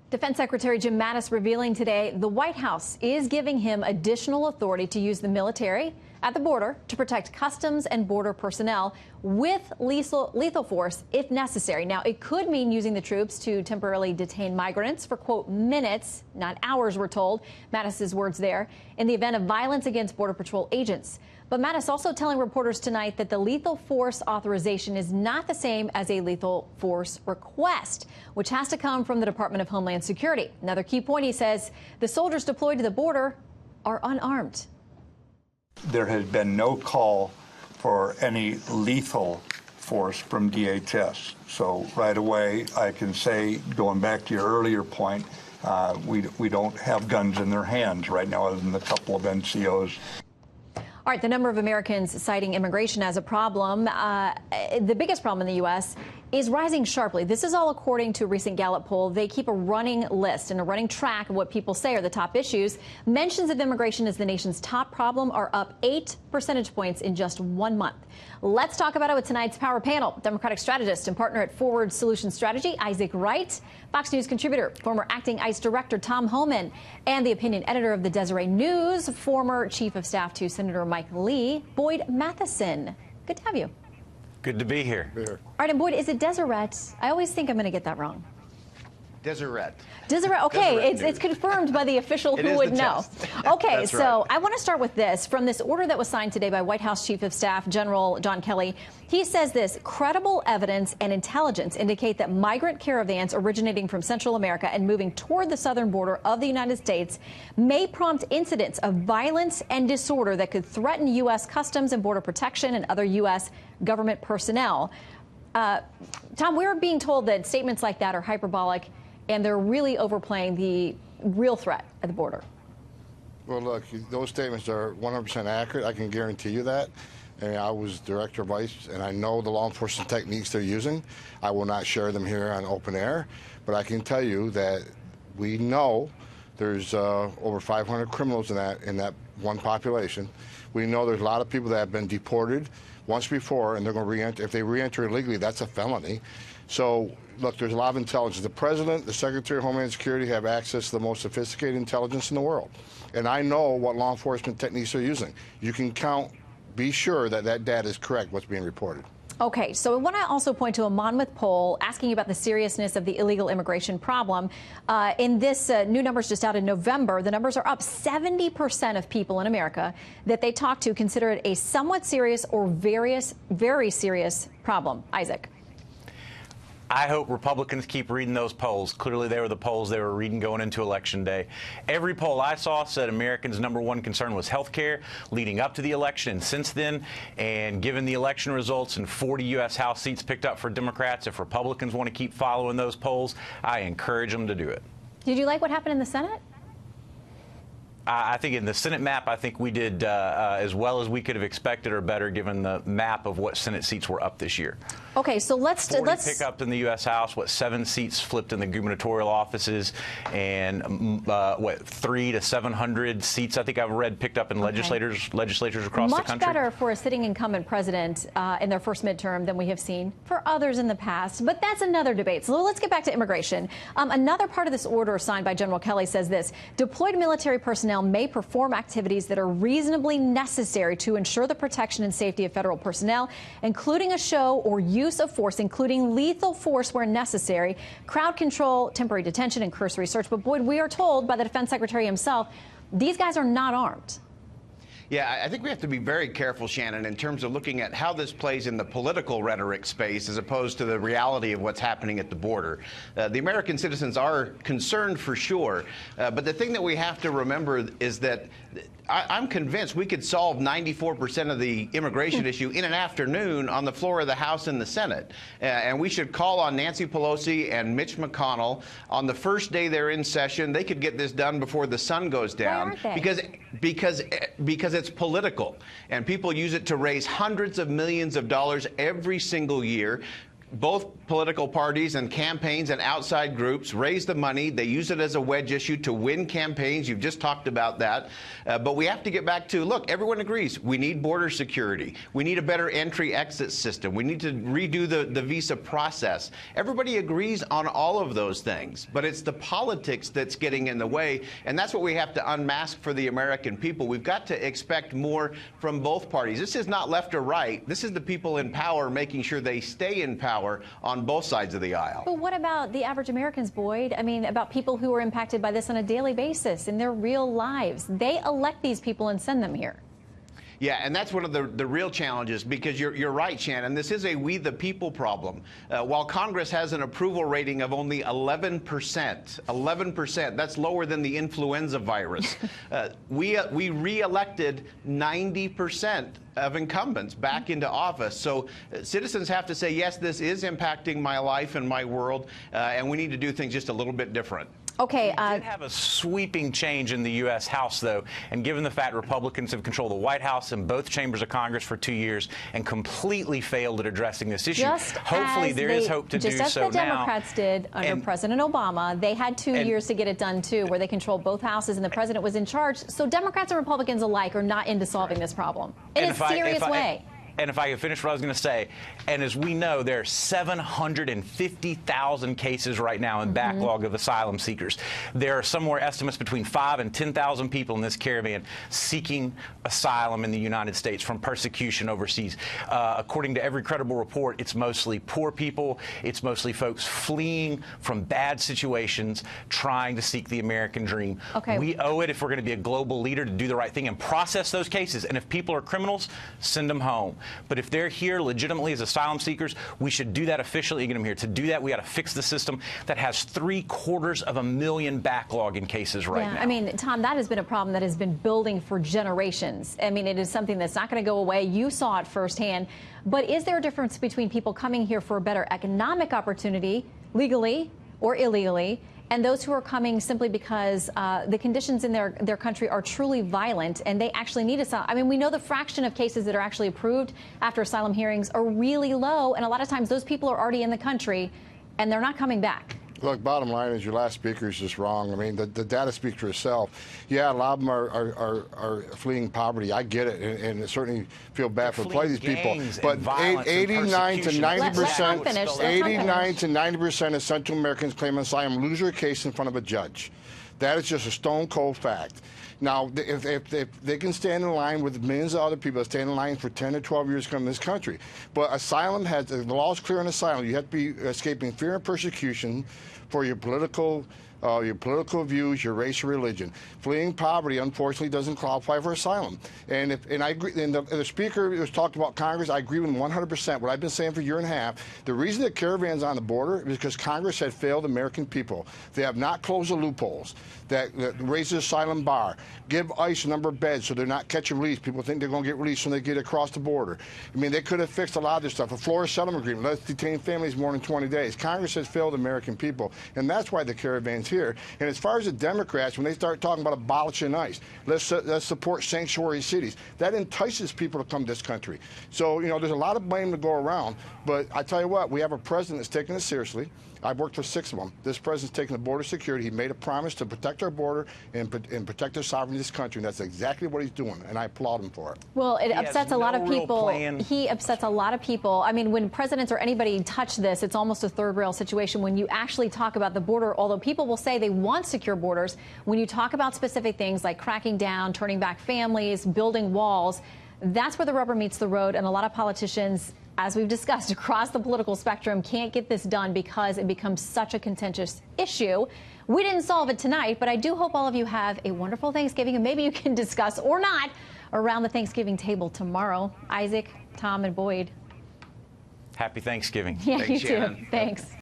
Defense Secretary Jim Mattis revealing today the White House is giving him additional authority to use the military at the border to protect customs and border personnel with lethal force if necessary. Now, it could mean using the troops to temporarily detain migrants for, quote, minutes, not hours, we're told. Mattis's words there, in the event of violence against Border Patrol agents. But Mattis also telling reporters tonight that the lethal force authorization is not the same as a lethal force request, which has to come from the Department of Homeland Security. Another key point, he says, the soldiers deployed to the border are unarmed. There has been no call for any lethal force from DHS. So right away, I can say, going back to your earlier point, we don't have guns in their hands right now other than a couple of NCOs. All right, the number of Americans citing immigration as a problem, the biggest problem in the U.S., is rising sharply. This is all according to a recent Gallup poll. They keep a running list and a running track of what people say are the top issues. Mentions of immigration as the nation's top problem are up 8 percentage points in just 1 month. Let's talk about it with tonight's Power Panel. Democratic strategist and partner at Forward Solution Strategy, Isaac Wright, Fox News contributor, former acting ICE director Tom Homan, and the opinion editor of the Deseret News, former chief of staff to Senator Mike Lee, Boyd Matheson. Good to have you. Good to be here. All right, and Boyd, is it Deseret? I always think I'm going to get that wrong. Deseret. Deseret, okay, it's confirmed by the official who would know. Okay, so I want to start with this. From this order that was signed today by White House Chief of Staff General John Kelly, he says this: credible evidence and intelligence indicate that migrant caravans originating from Central America and moving toward the southern border of the United States may prompt incidents of violence and disorder that could threaten U.S. Customs and Border Protection and other U.S. government personnel. Tom, we're being told that statements like that are hyperbolic, and they're really overplaying the real threat at the border. Well, look, those statements are 100% accurate. I can guarantee you that. And I was director of ICE, and I know the law enforcement techniques they're using. I will not share them here on open air, but I can tell you that we know there's over 500 criminals in that one population. We know there's a lot of people that have been deported once before, and they're going to re-enter. If they re-enter illegally, that's a felony. So, look, there's a lot of intelligence. The President, the Secretary of Homeland Security have access to the most sophisticated intelligence in the world. And I know what law enforcement techniques they're using. You can be sure that that data is correct, what's being reported. Okay, so I want to also point to a Monmouth poll asking about the seriousness of the illegal immigration problem. In this new numbers just out in November, the numbers are up. 70% of people in America that they talk to consider it a somewhat serious or very serious problem. Isaac. I hope Republicans keep reading those polls. Clearly, they were the polls they were reading going into Election Day. Every poll I saw said Americans' #1 concern was health care leading up to the election and since then. And given the election results and 40 U.S. House seats picked up for Democrats, if Republicans want to keep following those polls, I encourage them to do it. Did you like what happened in the Senate? I think in the Senate map, I think we did as well as we could have expected or better given the map of what Senate seats were up this year. Okay, so let's pick up in the U.S. House, 7 seats flipped in the gubernatorial offices, and 300 to 700 seats I think I've read picked up in legislatures across the country. Much better for a sitting incumbent president in their first midterm than we have seen for others in the past. But that's another debate. So let's get back to immigration. Another part of this order signed by General Kelly says this: deployed military personnel may perform activities that are reasonably necessary to ensure the protection and safety of federal personnel, including a show or use of force, including lethal force where necessary, crowd control, temporary detention, and cursory search. But Boyd, we are told by the defense secretary himself, these guys are not armed. Yeah, I think we have to be very careful, Shannon, in terms of looking at how this plays in the political rhetoric space as opposed to the reality of what's happening at the border. The American citizens are concerned for sure, but the thing that we have to remember is that I'm convinced we could solve 94% of the immigration issue in an afternoon on the floor of the House and the Senate. And we should call on Nancy Pelosi and Mitch McConnell on the first day they're in session. They could get this done before the sun goes down. Why aren't they? Because it's political, and people use it to raise hundreds of millions of dollars every single year. both political parties and campaigns and outside groups raise the money. They use it as a wedge issue to win campaigns. You've just talked about that. But we have to get back to, look, everyone agrees we need border security. We need a better entry-exit system. We need to redo the visa process. Everybody agrees on all of those things. But it's the politics that's getting in the way. And that's what we have to unmask for the American people. We've got to expect more from both parties. This is not left or right. This is the people in power making sure they stay in power on both sides of the aisle. But what about the average Americans, Boyd? I mean, about people who are impacted by this on a daily basis in their real lives. They elect these people and send them here. Yeah, and that's one of the real challenges, because you're right, Shannon. This is a we the people problem. While Congress has an approval rating of only 11%, 11%, that's lower than the influenza virus. We re-elected 90% of incumbents back into office. So citizens have to say, yes, this is impacting my life and my world, and we need to do things just a little bit different. Okay. We did have a sweeping change in the U.S. House, though, and given the fact Republicans have controlled the White House and both chambers of Congress for 2 years and completely failed at addressing this issue, hopefully there is hope to do so now. Just as the Democrats did under President Obama, they had 2 years to get it done, too, where they controlled both houses and the president was in charge. So Democrats and Republicans alike are not into solving this problem in a serious way. And if I could finish what I was going to say, and as we know, there are 750,000 cases right now in backlog of asylum seekers. There are somewhere estimates between 5,000 and 10,000 people in this caravan seeking asylum in the United States from persecution overseas. According to every credible report, it's mostly poor people. It's mostly folks fleeing from bad situations, trying to seek the American dream. Okay. We owe it, if we're going to be a global leader, to do the right thing and process those cases. And if people are criminals, send them home. But if they're here legitimately as asylum seekers, we should do that officially and get them here. To do that, we got to fix the system that has 750,000 backlog in cases right now. I mean, Tom, that has been a problem that has been building for generations. I mean, it is something that's not going to go away. You saw it firsthand. But is there a difference between people coming here for a better economic opportunity, legally or illegally, and those who are coming simply because the conditions in their country are truly violent and they actually need asylum? I mean, we know the fraction of cases that are actually approved after asylum hearings are really low, and a lot of times those people are already in the country and they're not coming back. Look, bottom line is your last speaker is just wrong. I mean, the data speaks for itself. Yeah, a lot of them are fleeing poverty. I get it, and certainly feel bad for these people. But 89 to 90% of Central Americans claiming asylum lose their case in front of a judge. That is just a stone cold fact. Now, if they can stand in line with millions of other people that stand in line for 10 to 12 years to come to this country. But asylum the law is clear on asylum. You have to be escaping fear and persecution for your political views, your race, or religion. Fleeing poverty, unfortunately, doesn't qualify for asylum. And I agree. And the speaker was talked about Congress. I agree with him 100%. What I've been saying for a year and a half. The reason the caravan's on the border is because Congress had failed American people. They have not closed the loopholes that raise the asylum bar, give ICE a number of beds so they're not catch and release. People think they're going to get released when they get across the border. I mean, they could have fixed a lot of this stuff. A Florida settlement agreement, let's detain families more than 20 days. Congress has failed American people, and that's why the caravan's here. And as far as the Democrats, when they start talking about abolishing ICE, let's support sanctuary cities. That entices people to come to this country. So, you know, there's a lot of blame to go around. But I tell you what, we have a president that's taking it seriously. I've worked for 6 of them. This president's taking the border security. He made a promise to protect our border and protect the sovereignty of this country, and that's exactly what he's doing, and I applaud him for it. Well, it upsets a lot of people. He upsets a lot of people. I mean, when presidents or anybody touch this, it's almost a third rail situation. When you actually talk about the border, although people will say they want secure borders, when you talk about specific things like cracking down, turning back families, building walls, that's where the rubber meets the road, and a lot of politicians, as we've discussed across the political spectrum, can't get this done because it becomes such a contentious issue. We didn't solve it tonight, but I do hope all of you have a wonderful Thanksgiving, and maybe you can discuss or not around the Thanksgiving table tomorrow. Isaac, Tom, and Boyd. Happy Thanksgiving. Yeah, Thanks, you Shannon. too. Thanks.